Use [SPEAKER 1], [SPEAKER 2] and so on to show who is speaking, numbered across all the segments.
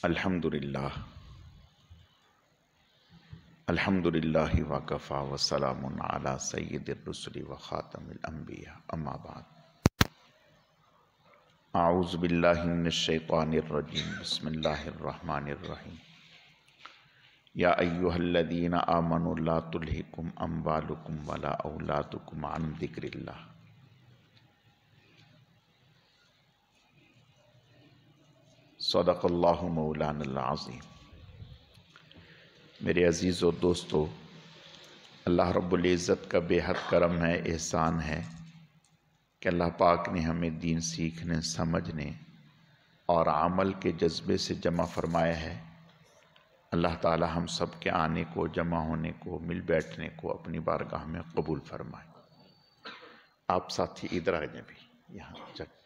[SPEAKER 1] الحمدللہ الحمدللہ وکفی وسلام علی سید الرسل وخاتم الانبیاء اما بعد اعوذ باللہ من الشیطان الرجیم بسم اللہ الرحمن الرحیم یا ایہا الذین آمنوا لا تلہکم اموالکم ولا اولادکم عن ذکر اللہ۔ صدق اللہ مولانا العظیم۔ میرے عزیز و دوستو، اللہ رب العزت کا بے حد کرم ہے، احسان ہے کہ اللہ پاک نے ہمیں دین سیکھنے، سمجھنے اور عمل کے جذبے سے جمع فرمایا ہے۔ اللہ تعالی ہم سب کے آنے کو، جمع ہونے کو، مل بیٹھنے کو اپنی بارگاہ میں قبول فرمائے۔ آپ ساتھی ادھر آ جائیں بھی یہاں چک۔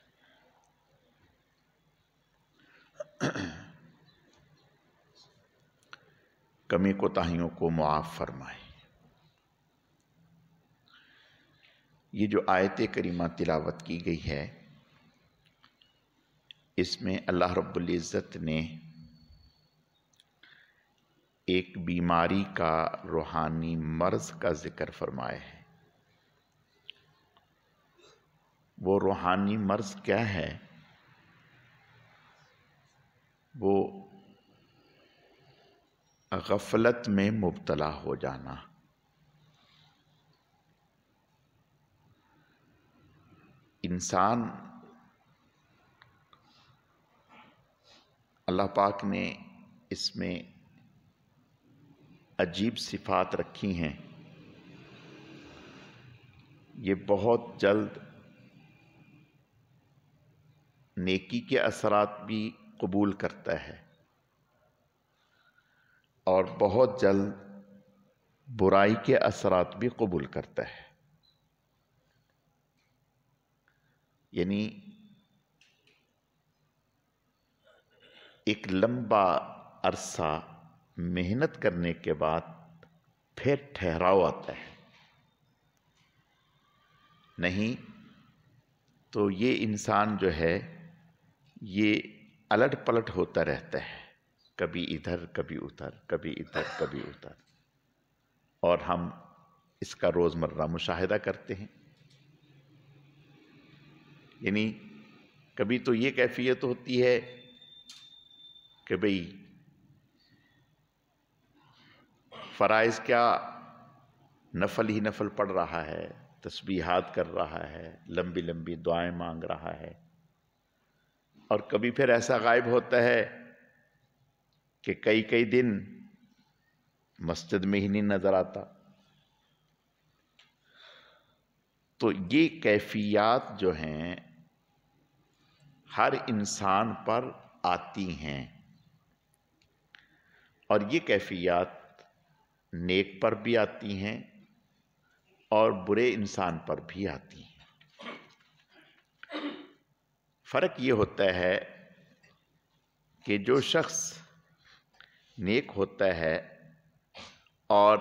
[SPEAKER 1] کمی کوتاہیوں کو معاف فرمائے۔ یہ جو آیت کریمہ تلاوت کی گئی ہے، اس میں اللہ رب العزت نے ایک بیماری کا، روحانی مرض کا ذکر فرمایا ہے۔ وہ روحانی مرض کیا ہے؟ وہ غفلت میں مبتلا ہو جانا۔ انسان، اللہ پاک نے اس میں عجیب صفات رکھی ہیں۔ یہ بہت جلد نیکی کے اثرات بھی قبول کرتا ہے اور بہت جلد برائی کے اثرات بھی قبول کرتا ہے۔ یعنی ایک لمبا عرصہ محنت کرنے کے بعد پھر ٹھہراؤ آتا ہے۔ نہیں تو یہ انسان جو ہے یہ الٹ پلٹ ہوتا رہتا ہے، کبھی ادھر کبھی ادھر، کبھی ادھر کبھی ادھر، اور ہم اس کا روزمرہ مشاہدہ کرتے ہیں۔ یعنی کبھی تو یہ کیفیت ہوتی ہے کہ بھئی فرائض کیا، نفل ہی نفل پڑھ رہا ہے، تسبیحات کر رہا ہے، لمبی لمبی دعائیں مانگ رہا ہے، اور کبھی پھر ایسا غائب ہوتا ہے کہ کئی دن مسجد میں ہی نہیں نظر آتا۔ تو یہ کیفیات جو ہیں ہر انسان پر آتی ہیں، اور یہ کیفیات نیک پر بھی آتی ہیں اور برے انسان پر بھی آتی ہیں۔ فرق یہ ہوتا ہے کہ جو شخص نیک ہوتا ہے اور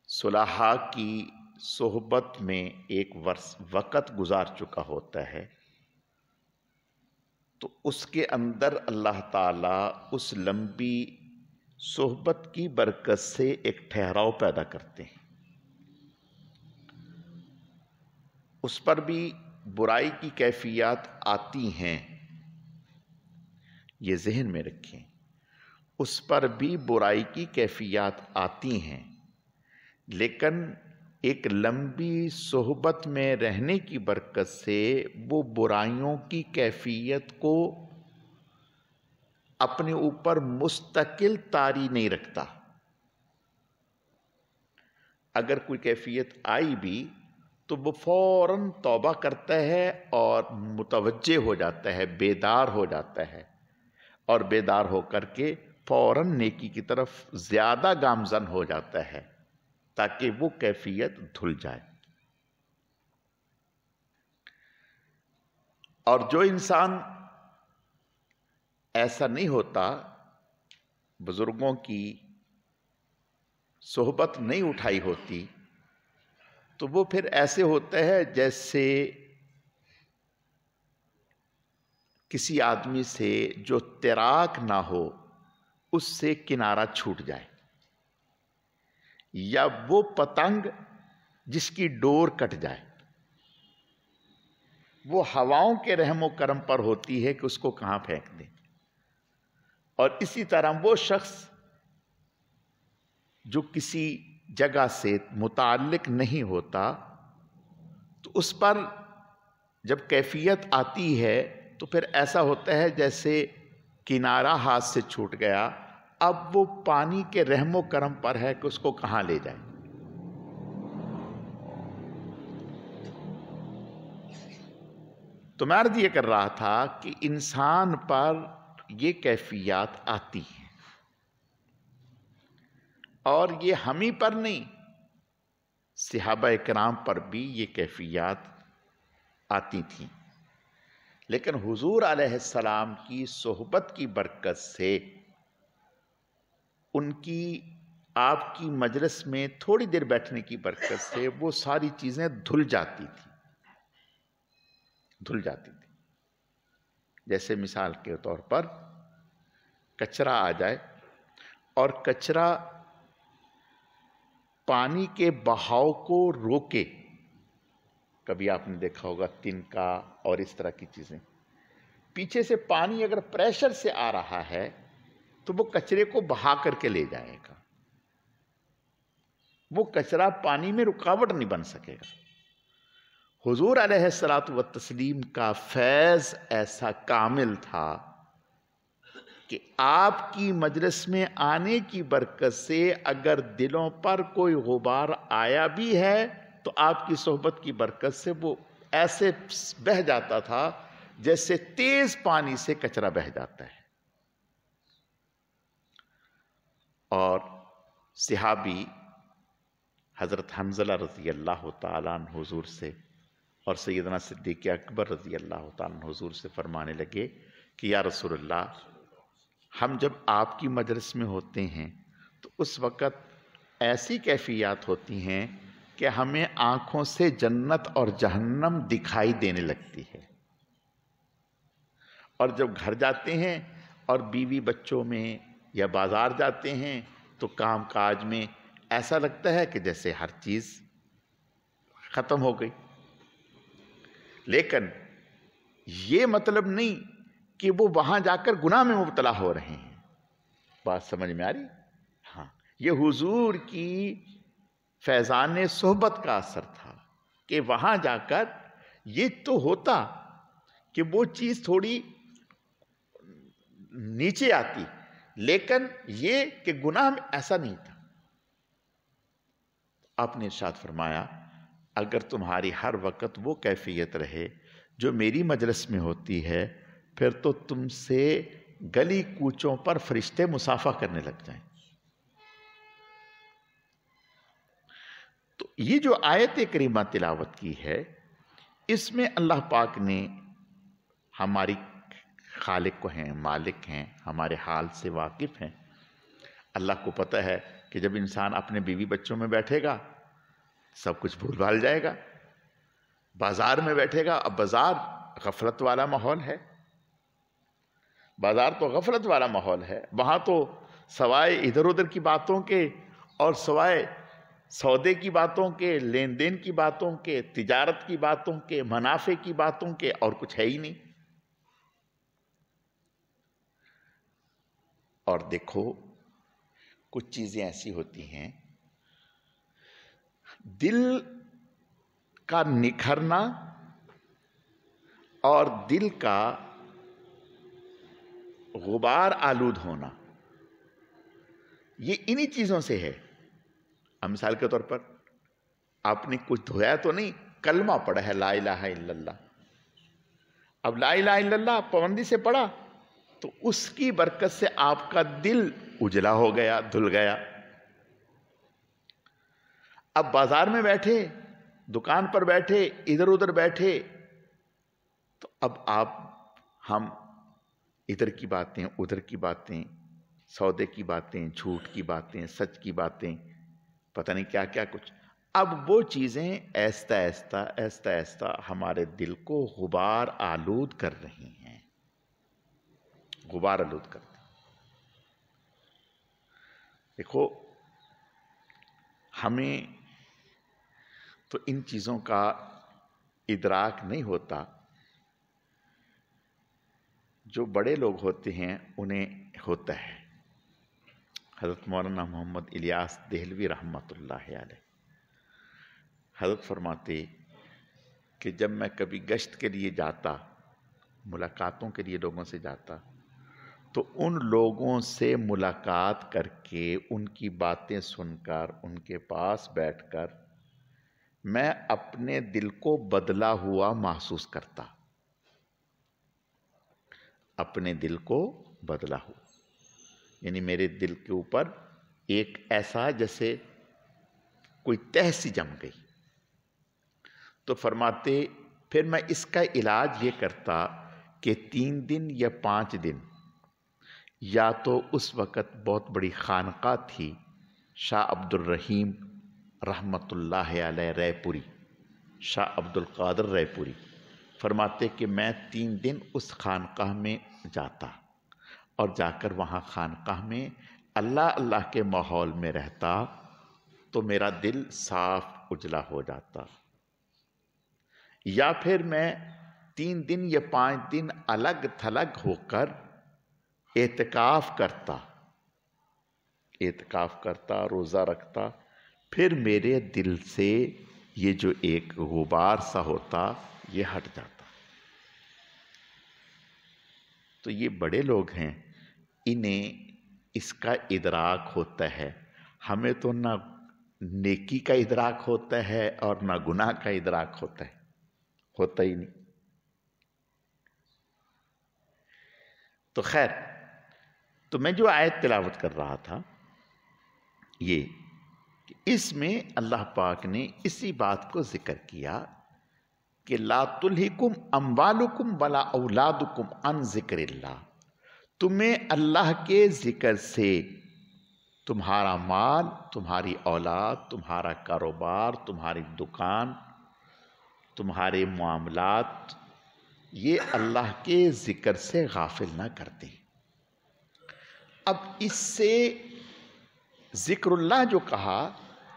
[SPEAKER 1] صلحاء کی صحبت میں ایک وقت گزار چکا ہوتا ہے، تو اس کے اندر اللہ تعالیٰ اس لمبی صحبت کی برکت سے ایک ٹھہراؤ پیدا کرتے ہیں۔ اس پر بھی برائی کی کیفیات آتی ہیں، یہ ذہن میں رکھیں، اس پر بھی برائی کی کیفیات آتی ہیں، لیکن ایک لمبی صحبت میں رہنے کی برکت سے وہ برائیوں کی کیفیت کو اپنے اوپر مستقل طاری نہیں رکھتا۔ اگر کوئی کیفیت آئی بھی تو وہ فوراً توبہ کرتا ہے اور متوجہ ہو جاتا ہے، بیدار ہو جاتا ہے، اور بیدار ہو کر کے فوراً نیکی کی طرف زیادہ گامزن ہو جاتا ہے تاکہ وہ کیفیت دھل جائے۔ اور جو انسان ایسا نہیں ہوتا، بزرگوں کی صحبت نہیں اٹھائی ہوتی، تو وہ پھر ایسے ہوتا ہے جیسے کسی آدمی سے جو تیراک نہ ہو اس سے کنارہ چھوٹ جائے، یا وہ پتنگ جس کی ڈور کٹ جائے، وہ ہواؤں کے رحم و کرم پر ہوتی ہے کہ اس کو کہاں پھینک دیں۔ اور اسی طرح وہ شخص جو کسی جگہ سے متعلق نہیں ہوتا تو اس پر جب کیفیت آتی ہے تو پھر ایسا ہوتا ہے جیسے کنارہ ہاتھ سے چھوٹ گیا، اب وہ پانی کے رحم و کرم پر ہے کہ اس کو کہاں لے جائے۔ تو میں عرض یہ کر رہا تھا کہ انسان پر یہ کیفیات آتی ہیں، اور یہ ہم ہی پر نہیں، صحابہ کرام پر بھی یہ کیفیات آتی تھیں، لیکن حضور علیہ السلام کی صحبت کی برکت سے، ان کی آپ کی مجلس میں تھوڑی دیر بیٹھنے کی برکت سے وہ ساری چیزیں دھل جاتی تھی۔ جیسے مثال کے طور پر کچرا آ جائے اور کچرا پانی کے بہاؤ کو روکے، کبھی آپ نے دیکھا ہوگا تنکا اور اس طرح کی چیزیں، پیچھے سے پانی اگر پریشر سے آ رہا ہے تو وہ کچرے کو بہا کر کے لے جائے گا، وہ کچرا پانی میں رکاوٹ نہیں بن سکے گا۔ حضور علیہ الصلوۃ والتسلیم کا فیض ایسا کامل تھا کہ آپ کی مجلس میں آنے کی برکت سے اگر دلوں پر کوئی غبار آیا بھی ہے تو آپ کی صحبت کی برکت سے وہ ایسے بہہ جاتا تھا جیسے تیز پانی سے کچرا بہہ جاتا ہے۔ اور صحابی حضرت حنظلہ رضی اللہ تعالیٰ عنہ حضور سے اور سیدنا صدیق اکبر رضی اللہ تعالیٰ عنہ حضور سے فرمانے لگے کہ یا رسول اللہ، ہم جب آپ کی مجلس میں ہوتے ہیں تو اس وقت ایسی کیفیات ہوتی ہیں کہ ہمیں آنکھوں سے جنت اور جہنم دکھائی دینے لگتی ہے، اور جب گھر جاتے ہیں اور بیوی بچوں میں یا بازار جاتے ہیں تو کام کاج میں ایسا لگتا ہے کہ جیسے ہر چیز ختم ہو گئی۔ لیکن یہ مطلب نہیں کہ وہ وہاں جا کر گناہ میں مبتلا ہو رہے ہیں۔ بات سمجھ میں آ رہی؟ ہاں، یہ حضور کی فیضان صحبت کا اثر تھا کہ وہاں جا کر یہ تو ہوتا کہ وہ چیز تھوڑی نیچے آتی، لیکن یہ کہ گناہ میں ایسا نہیں تھا۔ آپ نے ارشاد فرمایا اگر تمہاری ہر وقت وہ کیفیت رہے جو میری مجلس میں ہوتی ہے، پھر تو تم سے گلی کوچوں پر فرشتے مصافحہ کرنے لگ جائیں۔ تو یہ جو آیت کریمہ تلاوت کی ہے، اس میں اللہ پاک نے ہماری خالق کو ہیں، مالک ہیں، ہمارے حال سے واقف ہیں۔ اللہ کو پتہ ہے کہ جب انسان اپنے بیوی بچوں میں بیٹھے گا سب کچھ بھول بھال جائے گا، بازار میں بیٹھے گا، اب بازار غفلت والا ماحول ہے، بازار تو غفلت والا ماحول ہے، وہاں تو سوائے ادھر ادھر کی باتوں کے اور سوائے سودے کی باتوں کے، لین دین کی باتوں کے، تجارت کی باتوں کے، منافع کی باتوں کے اور کچھ ہے ہی نہیں۔ اور دیکھو کچھ چیزیں ایسی ہوتی ہیں، دل کا نکھرنا اور دل کا غبار آلود ہونا، یہ انہی چیزوں سے ہے۔ اب مثال کے طور پر آپ نے کچھ دھویا تو نہیں، کلمہ پڑھا ہے لا الہ الا اللہ، اب لا الہ الا اللہ پابندی سے پڑھا تو اس کی برکت سے آپ کا دل اجلا ہو گیا، دھل گیا۔ اب بازار میں بیٹھے، دکان پر بیٹھے، ادھر ادھر بیٹھے تو اب ہم ادھر کی باتیں، ادھر کی باتیں، سودے کی باتیں، جھوٹ کی باتیں، سچ کی باتیں، پتہ نہیں کیا کیا کچھ، اب وہ چیزیں ایستا ایستا ہمارے دل کو غبار آلود کر رہی ہیں۔ غبار آلود کرتے ہیں۔ دیکھو ہمیں تو ان چیزوں کا ادراک نہیں ہوتا، جو بڑے لوگ ہوتے ہیں انہیں ہوتا ہے۔ حضرت مولانا محمد الیاس دہلوی رحمۃ اللہ علیہ حضرت فرماتے کہ جب میں کبھی گشت کے لیے جاتا، ملاقاتوں کے لیے لوگوں سے جاتا، تو ان لوگوں سے ملاقات کر کے ان کی باتیں سن کر ان کے پاس بیٹھ کر میں اپنے دل کو بدلا ہوا محسوس کرتا، اپنے دل کو بدلا ہوا، یعنی میرے دل کے اوپر ایک ایسا جیسے کوئی تہ سی جم گئی۔ تو فرماتے پھر میں اس کا علاج یہ کرتا کہ 3 دن یا 5 دن، یا تو اس وقت بہت بڑی خانقاہ تھی شاہ عبد الرحیم رحمۃ اللہ علیہ رائے پوری، شاہ عبد القادر رائے پوری، فرماتے کہ میں 3 دن اس خانقاہ میں جاتا اور جا کر وہاں خانقاہ میں اللہ اللہ کے ماحول میں رہتا تو میرا دل صاف اجلا ہو جاتا۔ یا پھر میں 3 دن یا 5 دن الگ تھلگ ہو کر اعتکاف کرتا، روزہ رکھتا، پھر میرے دل سے یہ جو ایک غبار سا ہوتا یہ ہٹ جاتا۔ تو یہ بڑے لوگ ہیں، انہیں اس کا ادراک ہوتا ہے، ہمیں تو نہ نیکی کا ادراک ہوتا ہے اور نہ گناہ کا ادراک ہوتا ہی نہیں۔ تو خیر، تو میں جو آیت تلاوت کر رہا تھا یہ کہ اس میں اللہ پاک نے اسی بات کو ذکر کیا کہ لا تلہکم اموالکم ولا اولادکم عن ذکر اللہ، تمہیں اللہ کے ذکر سے تمہارا مال، تمہاری اولاد، تمہارا کاروبار، تمہاری دکان، تمہارے معاملات، یہ اللہ کے ذکر سے غافل نہ کرتے۔ اب اس سے ذکر اللہ جو کہا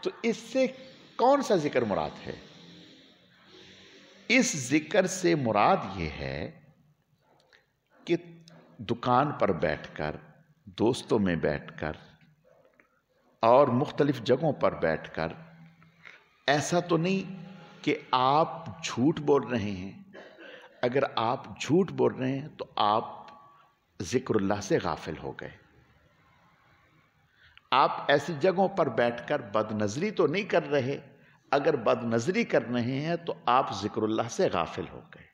[SPEAKER 1] تو اس سے کون سا ذکر مراد ہے؟ اس ذکر سے مراد یہ ہے کہ دکان پر بیٹھ کر، دوستوں میں بیٹھ کر اور مختلف جگہوں پر بیٹھ کر ایسا تو نہیں کہ آپ جھوٹ بول رہے ہیں۔ اگر آپ جھوٹ بول رہے ہیں تو آپ ذکر اللہ سے غافل ہو گئے۔ آپ ایسی جگہوں پر بیٹھ کر بد نظری تو نہیں کر رہے، اگر بد نظری کر رہے ہیں تو آپ ذکر اللہ سے غافل ہو گئے۔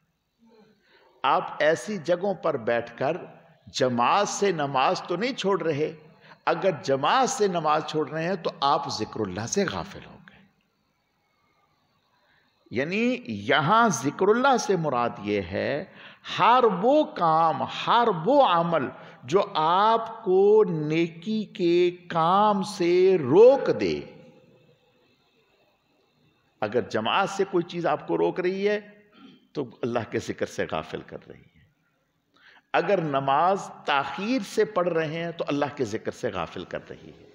[SPEAKER 1] آپ ایسی جگہوں پر بیٹھ کر جماعت سے نماز تو نہیں چھوڑ رہے، اگر جماعت سے نماز چھوڑ رہے ہیں تو آپ ذکر اللہ سے غافل ہو گئے۔ یعنی یہاں ذکر اللہ سے مراد یہ ہے ہر وہ کام، ہر وہ عمل جو آپ کو نیکی کے کام سے روک دے۔ اگر جماعت سے کوئی چیز آپ کو روک رہی ہے تو اللہ کے ذکر سے غافل کر رہی ہے۔ اگر نماز تاخیر سے پڑھ رہے ہیں تو اللہ کے ذکر سے غافل کر رہی ہے۔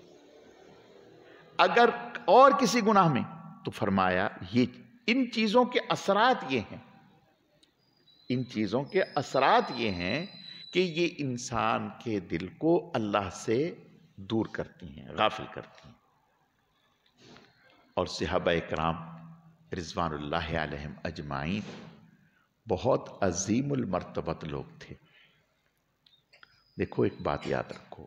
[SPEAKER 1] اگر اور کسی گناہ میں، تو فرمایا یہ ان چیزوں کے اثرات یہ ہیں، ان چیزوں کے اثرات یہ ہیں کہ یہ انسان کے دل کو اللہ سے دور کرتی ہیں، غافل کرتی ہیں۔ اور صحابہ کرام رضوان اللہ علیہم اجمعین بہت عظیم المرتبت لوگ تھے۔ دیکھو ایک بات یاد رکھو،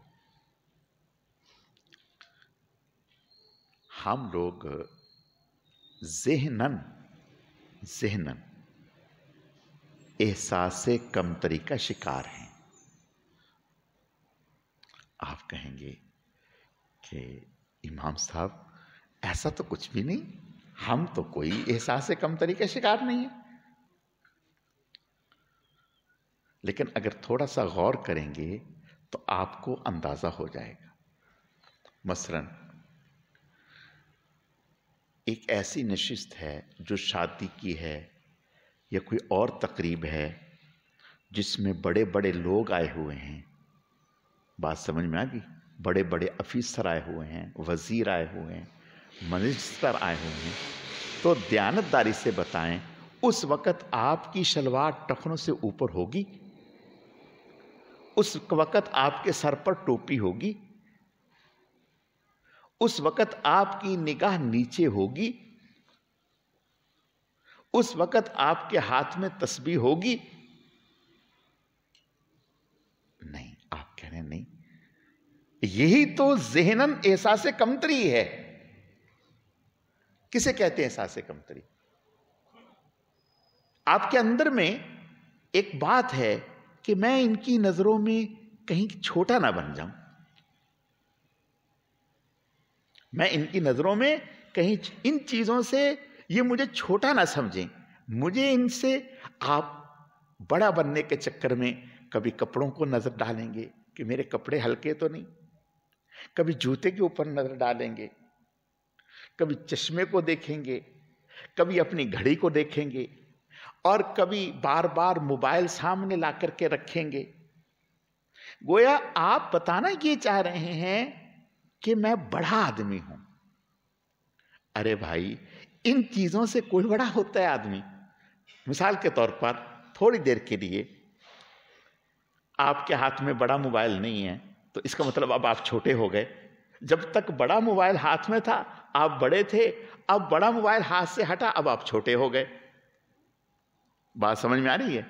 [SPEAKER 1] ہم لوگ ذہناً احساس کمتری کا شکار ہیں۔ آپ کہیں گے کہ امام صاحب ایسا تو کچھ بھی نہیں، ہم تو کوئی احساس کمتری کا شکار نہیں ہے۔ لیکن اگر تھوڑا سا غور کریں گے تو آپ کو اندازہ ہو جائے گا۔ مثلاً ایک ایسی نشست ہے جو شادی کی ہے یا کوئی اور تقریب ہے، جس میں بڑے بڑے لوگ آئے ہوئے ہیں. بات سمجھ میں آ گئی؟ بڑے بڑے افیسر آئے ہوئے ہیں، وزیر آئے ہوئے ہیں، منسٹر آئے ہوئے ہیں. تو دیانتداری سے بتائیں، اس وقت آپ کی شلوار ٹخنوں سے اوپر ہوگی؟ اس وقت آپ کے سر پر ٹوپی ہوگی؟ اس وقت آپ کی نگاہ نیچے ہوگی؟ اس وقت آپ کے ہاتھ میں تسبیح ہوگی؟ نہیں. آپ کہہ رہے ہیں نہیں. یہی تو ذہناً احساس کمتری ہے. کسے کہتے ہیں احساس کمتری؟ آپ کے اندر میں ایک بات ہے کہ میں ان کی نظروں میں کہیں چھوٹا نہ بن جاؤں، میں ان کی نظروں میں کہیں ان چیزوں سے یہ مجھے چھوٹا نہ سمجھیں. مجھے ان سے آپ بڑا بننے کے چکر میں کبھی کپڑوں کو نظر ڈالیں گے کہ میرے کپڑے ہلکے تو نہیں، کبھی جوتے کے اوپر نظر ڈالیں گے، کبھی چشمے کو دیکھیں گے، کبھی اپنی گھڑی کو دیکھیں گے، اور کبھی بار بار موبائل سامنے لا کر کے رکھیں گے. گویا آپ بتانا یہ چاہ رہے ہیں کہ میں بڑا آدمی ہوں. ارے بھائی، ان چیزوں سے کوئی بڑا ہوتا ہے آدمی؟ مثال کے طور پر تھوڑی دیر کے لیے آپ کے ہاتھ میں بڑا موبائل نہیں ہے تو اس کا مطلب اب آپ چھوٹے ہو گئے. جب تک بڑا موبائل ہاتھ میں تھا آپ بڑے تھے، اب بڑا موبائل ہاتھ سے ہٹا اب آپ چھوٹے ہو گئے. بات سمجھ میں آ رہی ہے؟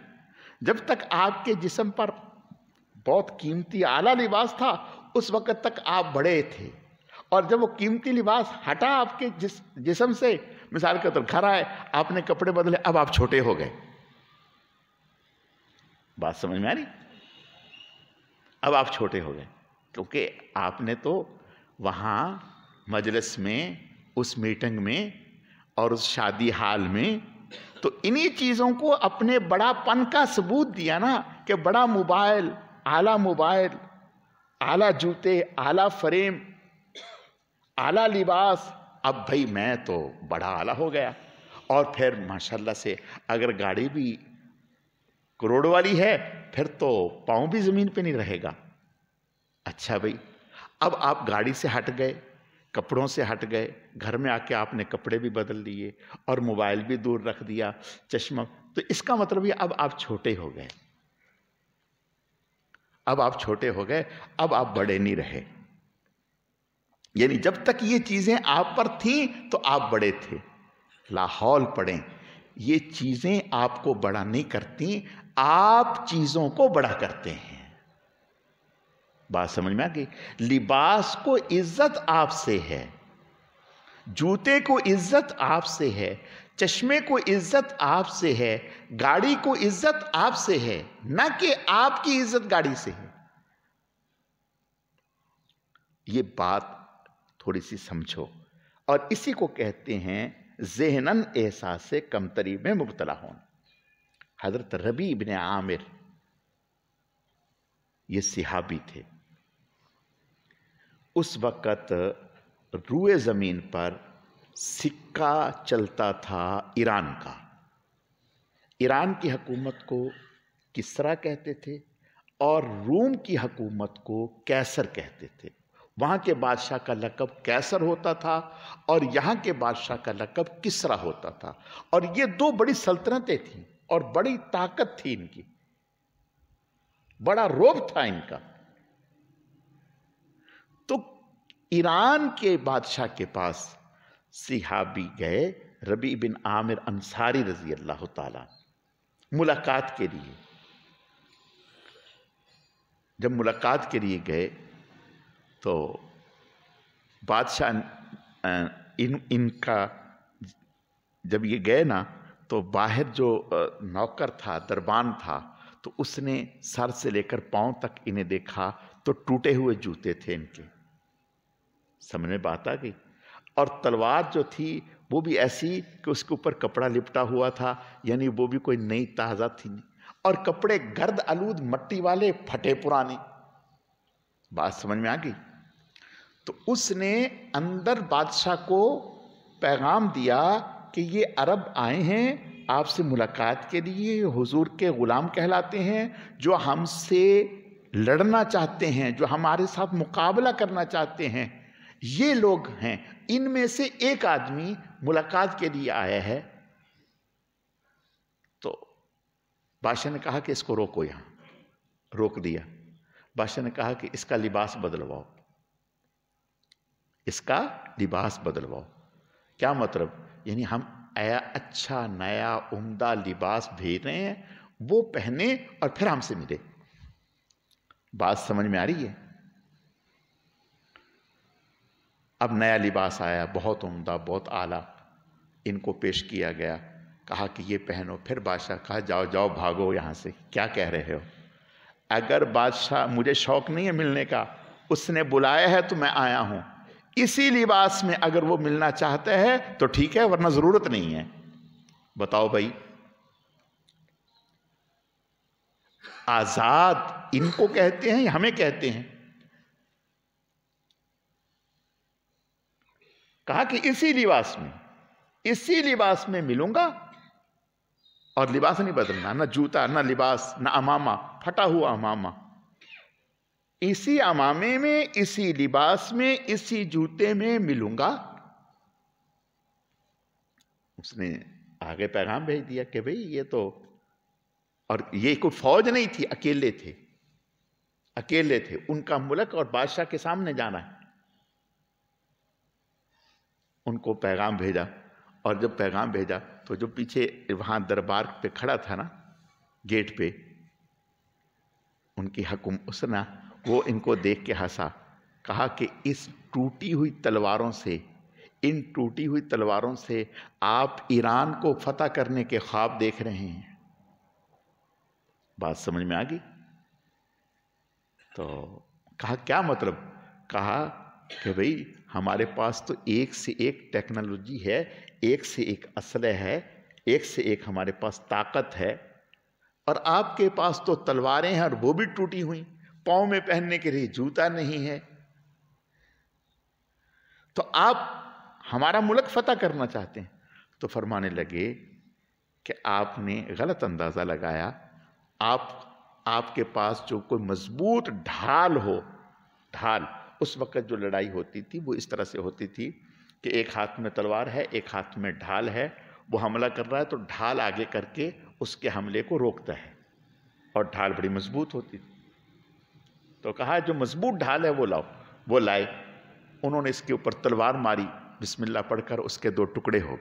[SPEAKER 1] جب تک آپ کے جسم پر بہت قیمتی اعلیٰ لباس تھا اس وقت تک آپ بڑے تھے، اور جب وہ قیمتی لباس ہٹا آپ کے جسم سے، مثال کے طور گھر آئے آپ نے کپڑے بدلے، اب آپ چھوٹے ہو گئے. بات سمجھ میں آ رہی؟ اب آپ چھوٹے ہو گئے کیونکہ آپ نے تو وہاں مجلس میں، اس میٹنگ میں اور اس شادی حال میں تو انہی چیزوں کو اپنے بڑا پن کا ثبوت دیا نا، کہ بڑا موبائل، اعلیٰ جوتے، اعلیٰ فریم، اعلیٰ لباس. اب بھائی میں تو بڑا اعلیٰ ہو گیا. اور پھر ماشاءاللہ سے اگر گاڑی بھی کروڑ والی ہے پھر تو پاؤں بھی زمین پہ نہیں رہے گا. اچھا بھائی، اب آپ گاڑی سے ہٹ گئے، کپڑوں سے ہٹ گئے، گھر میں آ کے آپ نے کپڑے بھی بدل لیے اور موبائل بھی دور رکھ دیا، چشمہ، تو اس کا مطلب یہ اب آپ چھوٹے ہو گئے. اب آپ چھوٹے ہو گئے، اب آپ بڑے نہیں رہے. یعنی جب تک یہ چیزیں آپ پر تھیں تو آپ بڑے تھے. لاحول پڑھیں، یہ چیزیں آپ کو بڑا نہیں کرتی، آپ چیزوں کو بڑا کرتے ہیں. بات سمجھ میں آ گئی؟ لباس کو عزت آپ سے ہے، جوتے کو عزت آپ سے ہے، چشمے کو عزت آپ سے ہے، گاڑی کو عزت آپ سے ہے، نہ کہ آپ کی عزت گاڑی سے ہے. یہ بات تھوڑی سی سمجھو. اور اسی کو کہتے ہیں ذہناً احساس کمتری میں مبتلا ہونا. حضرت ربیع بن عامر یہ صحابی تھے. اس وقت روئے زمین پر سکہ چلتا تھا ایران کا. ایران کی حکومت کو کسرا کہتے تھے اور روم کی حکومت کو کیسر کہتے تھے. وہاں کے بادشاہ کا لقب کیسر ہوتا تھا اور یہاں کے بادشاہ کا لقب کسرا ہوتا تھا. اور یہ دو بڑی سلطنتیں تھیں اور بڑی طاقت تھی ان کی، بڑا رعب تھا ان کا. تو ایران کے بادشاہ کے پاس صحابی گئے، ربیع بن عامر انصاری رضی اللہ تعالیٰ، ملاقات کے لیے. جب ملاقات کے لیے گئے تو بادشاہ ان کا جب یہ گئے نا تو باہر جو نوکر تھا، دربان تھا، تو اس نے سر سے لے کر پاؤں تک انہیں دیکھا تو ٹوٹے ہوئے جوتے تھے ان کے. سمجھ میں بات آ گئی؟ اور تلوار جو تھی وہ بھی ایسی کہ اس کے اوپر کپڑا لپٹا ہوا تھا، یعنی وہ بھی کوئی نئی تازہ تھی نہیں، اور کپڑے گرد آلود مٹی والے پھٹے پرانے. بات سمجھ میں آ گئی؟ تو اس نے اندر بادشاہ کو پیغام دیا کہ یہ عرب آئے ہیں، آپ سے ملاقات کے لیے حضور کے غلام کہلاتے ہیں، جو ہم سے لڑنا چاہتے ہیں، جو ہمارے ساتھ مقابلہ کرنا چاہتے ہیں، یہ لوگ ہیں۔ ان میں سے ایک آدمی ملاقات کے لیے آیا ہے۔ تو بادشاہ نے کہا کہ اس کو روکو، یہاں روک دیا۔ بادشاہ نے کہا کہ اس کا لباس بدلواؤ، اس کا لباس بدلواؤ۔ کیا مطلب؟ یعنی ہم اچھا نیا عمدہ لباس بھیج رہے ہیں، وہ پہنے اور پھر ہم سے ملے۔ بات سمجھ میں آ رہی ہے؟ اب نیا لباس آیا، بہت عمدہ، بہت اعلیٰ، ان کو پیش کیا گیا، کہا کہ یہ پہنو۔ پھر بادشاہ کہا جاؤ جاؤ بھاگو یہاں سے، کیا کہہ رہے ہو؟ اگر بادشاہ مجھے شوق نہیں ہے ملنے کا، اس نے بلایا ہے تو میں آیا ہوں، اسی لباس میں اگر وہ ملنا چاہتا ہے تو ٹھیک ہے، ورنہ ضرورت نہیں ہے۔ بتاؤ بھائی، آزاد ان کو کہتے ہیں یا ہمیں کہتے ہیں؟ کہا کہ اسی لباس میں ملوں گا، اور لباس نہیں بدلنا، نہ جوتا، نہ لباس، نہ امامہ، پھٹا ہوا امامہ، اسی امامے میں، اسی لباس میں، اسی جوتے میں ملوں گا۔ اس نے آگے پیغام بھیج دیا کہ بھئی یہ تو، اور یہ کوئی فوج نہیں تھی، اکیلے تھے، ان کا ملک اور بادشاہ کے سامنے جانا ہے۔ ان کو پیغام بھیجا، اور جب پیغام بھیجا تو جو پیچھے وہاں دربار پہ کھڑا تھا نا، گیٹ پہ، ان کی اس نے وہ ان کو دیکھ کے ہنسا، کہا کہ اس ٹوٹی ہوئی تلواروں سے آپ ایران کو فتح کرنے کے خواب دیکھ رہے ہیں۔ بات سمجھ میں آ گئی؟ تو کہا کیا مطلب؟ کہا کہ بھئی ہمارے پاس تو ایک سے ایک ٹیکنالوجی ہے، ایک سے ایک اسلحہ ہے، ایک سے ایک ہمارے پاس طاقت ہے، اور آپ کے پاس تو تلواریں ہیں اور وہ بھی ٹوٹی ہوئی، پاؤں میں پہننے کے لیے جوتا نہیں ہے، تو آپ ہمارا ملک فتح کرنا چاہتے ہیں۔ تو فرمانے لگے کہ آپ نے غلط اندازہ لگایا، آپ کے پاس جو کوئی مضبوط ڈھال ہو، ڈھال، اس وقت جو لڑائی ہوتی تھی وہ اس طرح سے ہوتی تھی کہ ایک ہاتھ میں تلوار ہے، ایک ہاتھ میں ڈھال ہے، وہ حملہ کر رہا ہے تو ڈھال آگے کر کے اس کے حملے کو روکتا ہے، اور ڈھال بڑی مضبوط ہوتی تھی۔ تو کہا جو مضبوط ڈھال ہے وہ لاؤ، وہ لائے، انہوں نے اس کے اوپر تلوار ماری، بسم اللہ پڑھ کر اس کے دو ٹکڑے ہو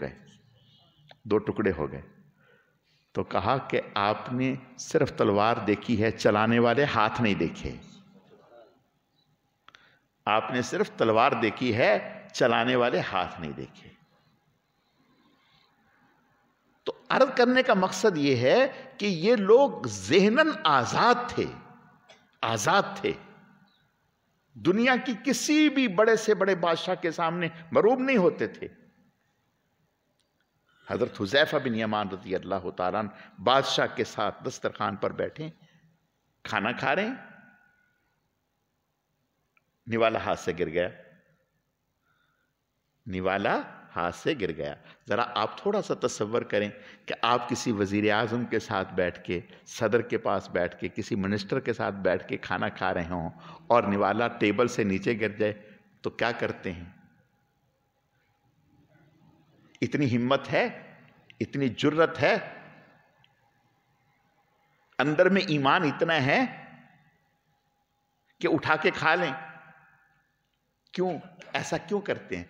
[SPEAKER 1] گئے۔ تو کہا کہ آپ نے صرف تلوار دیکھی ہے، چلانے والے ہاتھ نہیں دیکھے۔ آپ نے صرف تلوار دیکھی ہے، چلانے والے ہاتھ نہیں دیکھے۔ تو عرض کرنے کا مقصد یہ ہے کہ یہ لوگ ذہناً آزاد تھے، دنیا کی کسی بھی بڑے سے بڑے بادشاہ کے سامنے مغلوب نہیں ہوتے تھے۔ حضرت حذیفہ بن یمان رضی اللہ تعالیٰ عنہ بادشاہ کے ساتھ دسترخوان پر بیٹھے، کھانا کھا رہے ہیں، نوالا ہاتھ سے گر گیا۔ ذرا آپ تھوڑا سا تصور کریں کہ آپ کسی وزیر اعظم کے ساتھ بیٹھ کے، صدر کے پاس بیٹھ کے، کسی منسٹر کے ساتھ بیٹھ کے کھانا کھا رہے ہوں اور نوالا ٹیبل سے نیچے گر جائے تو کیا کرتے ہیں؟ اتنی ہمت ہے، اتنی جرت ہے، اندر میں ایمان اتنا ہے کہ اٹھا کے کھا لیں؟ کیوں ایسا کیوں کرتے ہیں؟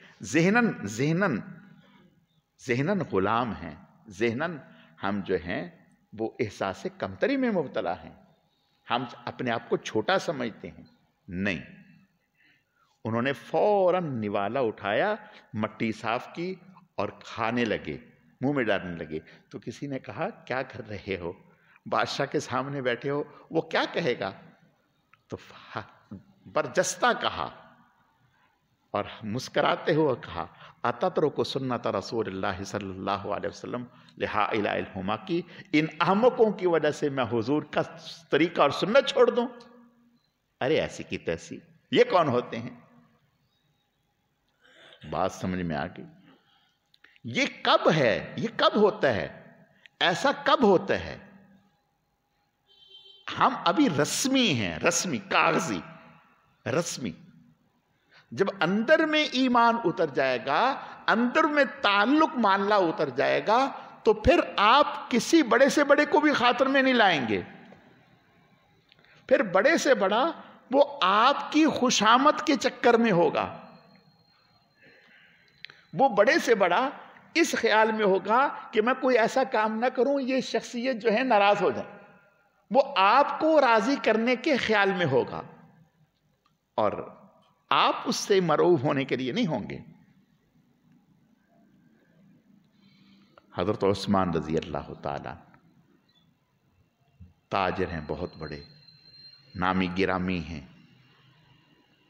[SPEAKER 1] ذہناً غلام ہیں، ذہناً ہم جو ہیں وہ احساس کمتری میں مبتلا ہیں، ہم اپنے آپ کو چھوٹا سمجھتے ہیں۔ نہیں، انہوں نے فوراً نوالا اٹھایا، مٹی صاف کی اور کھانے لگے، منہ میں ڈالنے لگے۔ تو کسی نے کہا کیا کر رہے ہو؟ بادشاہ کے سامنے بیٹھے ہو، وہ کیا کہے گا؟ تو برجستہ کہا اور مسکراتے ہوئے کہا اتترک سنت رسول اللہ صلی اللہ علیہ وسلم لہؤلاء الحمقی، ان احمقوں کی وجہ سے میں حضور کا طریقہ اور سنت چھوڑ دوں؟ ارے ایسی کی تیسی، یہ کون ہوتے ہیں؟ بات سمجھ میں آ گئی؟ یہ کب ہے، یہ کب ہوتا ہے؟ ایسا کب ہوتا ہے؟ ہم ابھی رسمی ہیں، رسمی، کاغذی، رسمی. جب اندر میں ایمان اتر جائے گا، اندر میں تعلق معاملہ اتر جائے گا، تو پھر آپ کسی بڑے سے بڑے کو بھی خاطر میں نہیں لائیں گے. پھر بڑے سے بڑا وہ آپ کی خوشامد کے چکر میں ہوگا. وہ بڑے سے بڑا اس خیال میں ہوگا کہ میں کوئی ایسا کام نہ کروں یہ شخصیت جو ہے ناراض ہو جائے. وہ آپ کو راضی کرنے کے خیال میں ہوگا، اور آپ اس سے مرعوب ہونے کے لیے نہیں ہوں گے. حضرت عثمان رضی اللہ تعالی تاجر ہیں، بہت بڑے، نامی گرامی ہیں.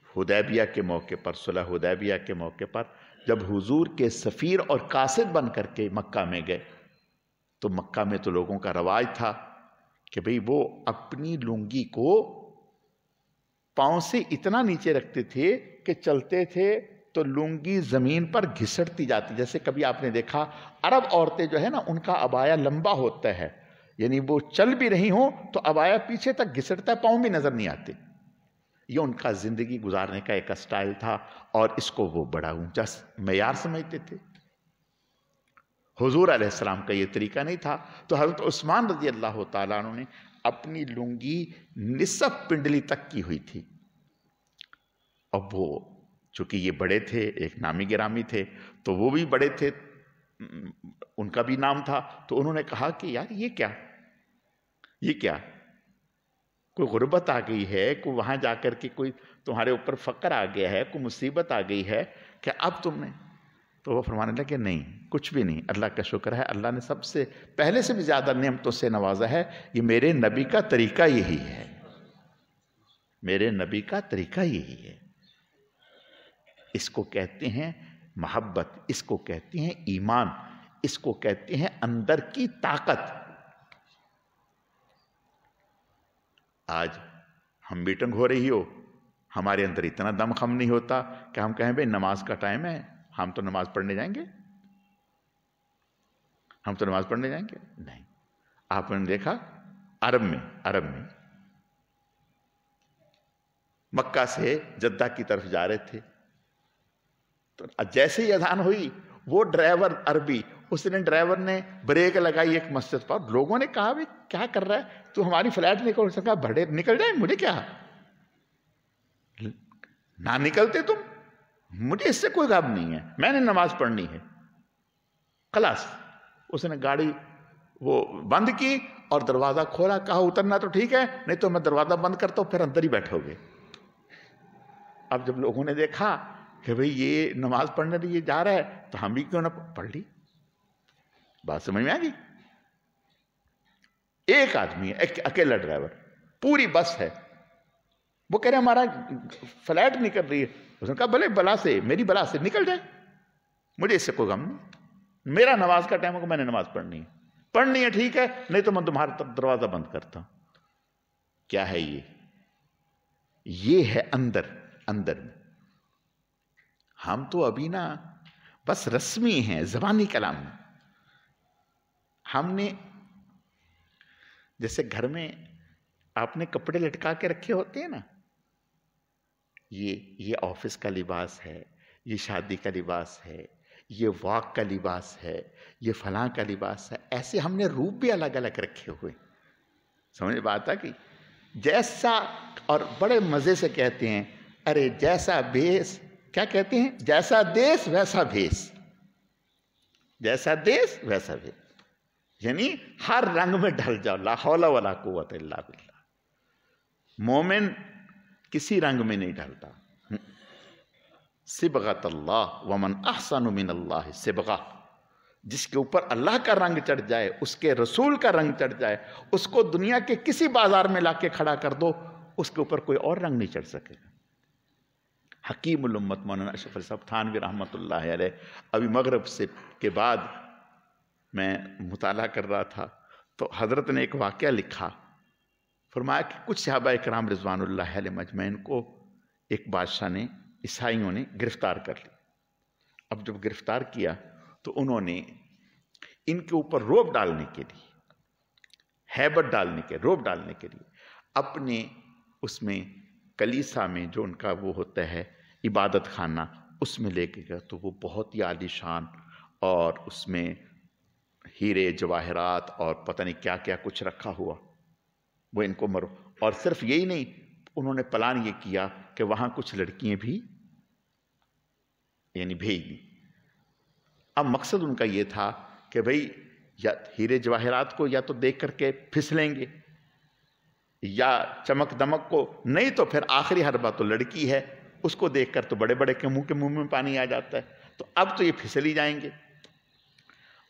[SPEAKER 1] حدیبیہ کے موقع پر، صلح حدیبیہ کے موقع پر جب حضور کے سفیر اور قاصد بن کر کے مکہ میں گئے، تو مکہ میں تو لوگوں کا رواج تھا کہ بھئی وہ اپنی لنگی کو پاؤں سے اتنا نیچے رکھتے تھے کہ چلتے تھے تو لنگی زمین پر گھسٹتی جاتی. جیسے کبھی آپ نے دیکھا عرب عورتیں جو ہے نا، ان کا عبایا لمبا ہوتا ہے، یعنی وہ چل بھی رہی ہوں تو عبایا پیچھے تک گھسٹتا ہے، پاؤں بھی نظر نہیں آتے. یہ ان کا زندگی گزارنے کا ایک اسٹائل تھا، اور اس کو وہ بڑا اونچا معیار سمجھتے تھے. حضور علیہ السلام کا یہ طریقہ نہیں تھا. تو حضرت عثمان رضی اللہ تعالیٰ عنہ نے اپنی لنگی نصف پنڈلی تک کی ہوئی تھی. اب وہ چونکہ یہ بڑے تھے، ایک نامی گرامی تھے، تو وہ بھی بڑے تھے، ان کا بھی نام تھا. تو انہوں نے کہا کہ یار یہ کیا کوئی غربت آ گئی ہے، کوئی وہاں جا کر کے کوئی تمہارے اوپر فقر آ گیا ہے، کوئی مصیبت آ گئی ہے کہ اب تم نے. تو وہ فرمانے لگے نہیں، کچھ بھی نہیں، اللہ کا شکر ہے، اللہ نے سب سے پہلے سے بھی زیادہ نعمتوں سے نوازا ہے. یہ میرے نبی کا طریقہ یہی ہے، میرے نبی کا طریقہ یہی ہے. اس کو کہتے ہیں محبت، اس کو کہتے ہیں ایمان، اس کو کہتے ہیں اندر کی طاقت. آج ہم میٹنگ ہو رہی ہو، ہمارے اندر اتنا دم خم نہیں ہوتا کہ ہم کہیں بھئی نماز کا ٹائم ہے، ہم تو نماز پڑھنے جائیں گے، ہم تو نماز پڑھنے جائیں گے. نہیں. آپ نے دیکھا عرب میں مکہ سے جدہ کی طرف جا رہے تھے، تو جیسے ہی اذان ہوئی، وہ ڈرائیور عربی، اس نے ڈرائیور نے بریک لگائی ایک مسجد پر. لوگوں نے کہا بھئی کیا کر رہا ہے تو، ہماری فلائٹ نکل سکا، بھڑے نکل جائے، مجھے کیا، نہ نکلتے تم، مجھے اس سے کوئی غم نہیں ہے، میں نے نماز پڑھنی ہے. خلاص اس نے گاڑی وہ بند کی اور دروازہ کھولا. کہا اترنا تو ٹھیک ہے، نہیں تو میں دروازہ بند کرتا ہوں، پھر اندر ہی بیٹھو گے. اب جب لوگوں نے دیکھا کہ بھئی یہ نماز پڑھنے لیے جا رہا ہے تو ہم بھی کیوں نہ پڑھ لی. بات سمجھ میں آ گئی؟ ایک آدمی ہے، ایک اکیلا ڈرائیور، پوری بس ہے. وہ کہہ رہے ہمارا فلائٹ نکل رہی ہے. اس نے کہا بھلے بلا سے، میری بلا سے نکل جائے، مجھے اس سے کوئی غم نہیں. میرا نماز کا ٹائم ہوگا، میں نے نماز پڑھنی ہے ٹھیک ہے، نہیں تو میں تمہارا دروازہ بند کرتا ہوں. کیا ہے یہ ہے اندر میں. ہم تو ابھی نا بس رسمی ہیں، زبانی کلام میں. ہم نے جیسے گھر میں آپ نے کپڑے لٹکا کے رکھے ہوتے ہیں نا، یہ آفس کا لباس ہے، یہ شادی کا لباس ہے، یہ واک کا لباس ہے، یہ فلاں کا لباس ہے. ایسے ہم نے روپ بھی الگ الگ رکھے ہوئے. سمجھ بات آ گئی؟ جیسا، اور بڑے مزے سے کہتے ہیں ارے جیسا بھیس، کیا کہتے ہیں، جیسا دیس ویسا بھیس، جیسا دیس ویسا بھیس، یعنی ہر رنگ میں ڈھل جاؤ. لا حول ولا قوت الا باللہ. مومن کسی رنگ میں نہیں ڈھلتا. صبغۃ اللہ ومن احسن من اللہ صبغہ. جس کے اوپر اللہ کا رنگ چڑھ جائے، اس کے رسول کا رنگ چڑھ جائے، اس کو دنیا کے کسی بازار میں لا کے کھڑا کر دو، اس کے اوپر کوئی اور رنگ نہیں چڑھ سکے گا. حکیم الامت مولانا اشرف علی صاحب تھانوی رحمۃ اللہ علیہ، ابھی مغرب سے کے بعد میں مطالعہ کر رہا تھا تو حضرت نے ایک واقعہ لکھا. فرمایا کہ کچھ صحابہ کرام رضوان اللہ علیہ مجمعین کو ایک بادشاہ نے، عیسائیوں نے گرفتار کر لی. اب جب گرفتار کیا تو انہوں نے ان کے اوپر روب ڈالنے کے لیے، ہیبت ڈالنے کے، روب ڈالنے کے لیے اپنے اس میں کلیسا میں جو ان کا وہ ہوتا ہے عبادت خانہ، اس میں لے کے گئے، تو وہ بہت ہی عالی شان اور اس میں ہیرے جواہرات اور پتہ نہیں کیا کیا کچھ رکھا ہوا، وہ ان کو مرو. اور صرف یہی نہیں، انہوں نے پلان یہ کیا کہ وہاں کچھ لڑکیاں بھی یعنی بھیج دی. اب مقصد ان کا یہ تھا کہ بھئی یا ہیرے جواہرات کو یا تو دیکھ کر کے پھسلیں گے یا چمک دمک کو، نہیں تو پھر آخری حربہ تو لڑکی ہے، اس کو دیکھ کر تو بڑے بڑے کے منہ میں پانی آ جاتا ہے، تو اب تو یہ پھسل ہی جائیں گے.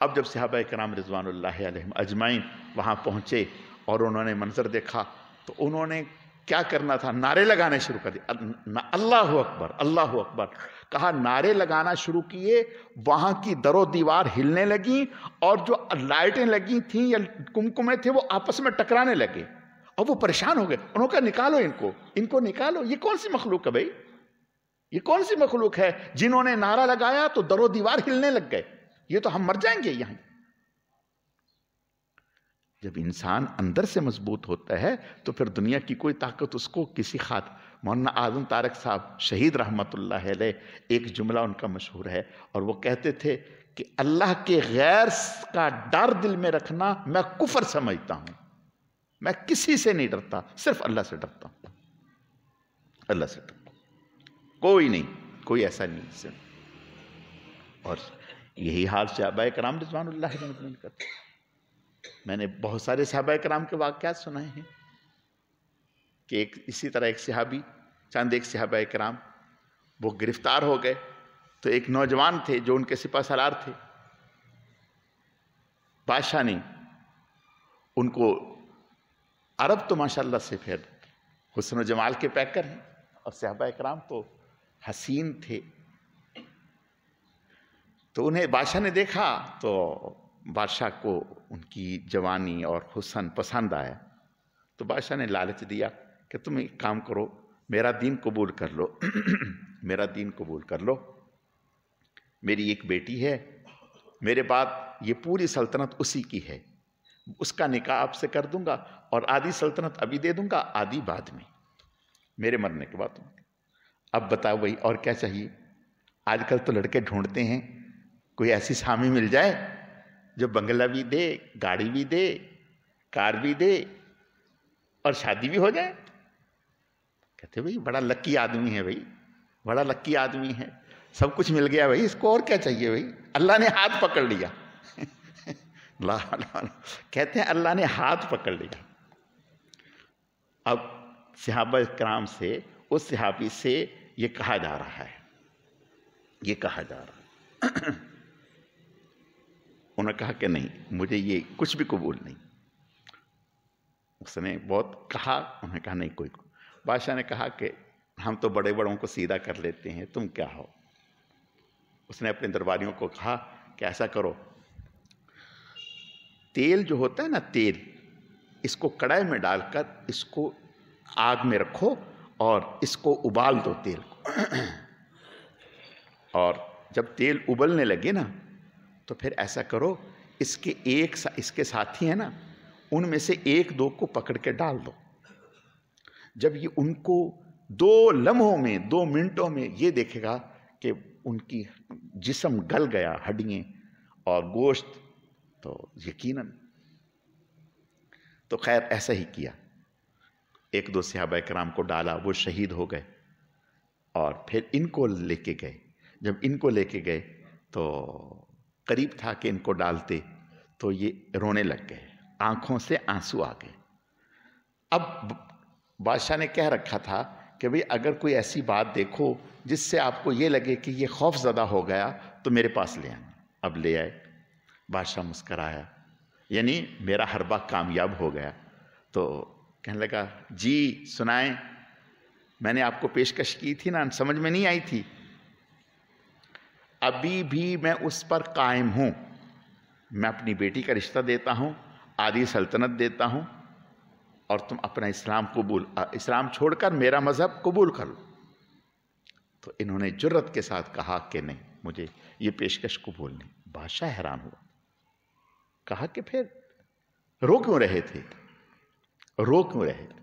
[SPEAKER 1] اب جب صحابہ کرام رضوان اللہ علیہم اجمعین وہاں پہنچے اور انہوں نے منظر دیکھا، تو انہوں نے کیا کرنا تھا، نعرے لگانے شروع کر دیے، اللہ اکبر اللہ اکبر کہا، نعرے لگانا شروع کیے. وہاں کی در و دیوار ہلنے لگیں اور جو لائٹیں لگی تھیں یا کمکمے تھے وہ آپس میں ٹکرانے لگے، اور وہ پریشان ہو گئے. انہوں نے کہا نکالو ان کو نکالو، یہ کون سی مخلوق ہے بھائی، یہ کون سی مخلوق ہے جنہوں نے نعرہ لگایا تو در و دیوار ہلنے لگ گئے، یہ تو ہم مر جائیں گے یہاں. جب انسان اندر سے مضبوط ہوتا ہے تو پھر دنیا کی کوئی طاقت اس کو کسی مولانا اعظم طارق صاحب شہید رحمت اللہ علیہ، ایک جملہ ان کا مشہور ہے، اور وہ کہتے تھے کہ اللہ کے غیر کا ڈر دل میں رکھنا میں کفر سمجھتا ہوں، میں کسی سے نہیں ڈرتا، صرف اللہ سے ڈرتا ہوں، اللہ سے ڈرتا ہوں، کوئی نہیں، کوئی ایسا نہیں سے. اور یہی حال صحابہ کرام رضوان اللہ علیہم کرتے. میں نے بہت سارے صحابہ کرام کے واقعات سنائے ہیں کہ اسی طرح ایک صحابی، ایک صحابہ کرام وہ گرفتار ہو گئے، تو ایک نوجوان تھے جو ان کے سپہ سالار تھے، بادشاہ نے ان کو، عرب تو ماشاءاللہ سے پھر حسن و جمال کے پیکر ہیں، اور صحابہ کرام تو حسین تھے، تو انہیں بادشاہ نے دیکھا تو بادشاہ کو ان کی جوانی اور حسن پسند آیا. تو بادشاہ نے لالچ دیا کہ تم ایک کام کرو، میرا دین قبول کر لو میرا دین قبول کر لو، میری ایک بیٹی ہے، میرے بعد یہ پوری سلطنت اسی کی ہے، اس کا نکاح آپ سے کر دوں گا، اور آدھی سلطنت ابھی دے دوں گا، آدھی بعد میں میرے مرنے کے بعد. اب بتاؤ بھائی اور کیا چاہیے. آج کل تو لڑکے ڈھونڈتے ہیں کوئی ایسی سامی مل جائے جو بنگلہ بھی دے، گاڑی بھی دے، کار بھی دے، اور شادی بھی ہو جائے. کہتے بھائی بڑا لکی آدمی ہے، بھائی بڑا لکی آدمی ہے، سب کچھ مل گیا بھائی، اس کو اور کیا چاہیے بھائی، اللہ نے ہاتھ پکڑ لیا کہتے ہیں اللہ نے ہاتھ پکڑ لیا. اب صحابہ کرام سے، اس صحابی سے یہ کہا جا رہا ہے، یہ کہا جا رہا ہے انہوں نے کہا کہ نہیں، مجھے یہ کچھ بھی قبول نہیں. اس نے بہت کہا، انہوں نے کہا نہیں کوئی. بادشاہ نے کہا کہ ہم تو بڑے بڑوں کو سیدھا کر لیتے ہیں، تم کیا ہو. اس نے اپنے درباریوں کو کہا کہ ایسا کرو، تیل جو ہوتا ہے نا، تیل، اس کو کڑھائی میں ڈال کر اس کو آگ میں رکھو اور اس کو ابال دو تیل کو اور جب تیل ابلنے لگے نا تو پھر ایسا کرو، اس کے ساتھی ہیں نا، ان میں سے ایک دو کو پکڑ کے ڈال دو. جب یہ ان کو 2 لمحوں میں، 2 منٹوں میں یہ دیکھے گا کہ ان کی جسم گل گیا، ہڈیاں اور گوشت، تو یقیناً. تو خیر ایسا ہی کیا، 1-2 صحابہ کرام کو ڈالا، وہ شہید ہو گئے، اور پھر ان کو لے کے گئے. جب ان کو لے کے گئے تو قریب تھا کہ ان کو ڈالتے تو یہ رونے لگ گئے، آنکھوں سے آنسو آ گئے. اب بادشاہ نے کہہ رکھا تھا کہ بھئی اگر کوئی ایسی بات دیکھو جس سے آپ کو یہ لگے کہ یہ خوف زدہ ہو گیا تو میرے پاس لے آئیں. اب لے آئے. بادشاہ مسکرایا، یعنی میرا حربہ کامیاب ہو گیا. تو کہنے لگا جی سنائیں، میں نے آپ کو پیشکش کی تھی نا، سمجھ میں نہیں آئی تھی. ابھی بھی میں اس پر قائم ہوں، میں اپنی بیٹی کا رشتہ دیتا ہوں، آدھی سلطنت دیتا ہوں، اور تم اپنا اسلام چھوڑ کر میرا مذہب قبول کر لو. تو انہوں نے جرت کے ساتھ کہا کہ نہیں، مجھے یہ پیشکش قبول نہیں. بادشاہ حیران ہوا. کہا کہ پھر رو کیوں رہے تھے؟ رو کیوں رہے تھے؟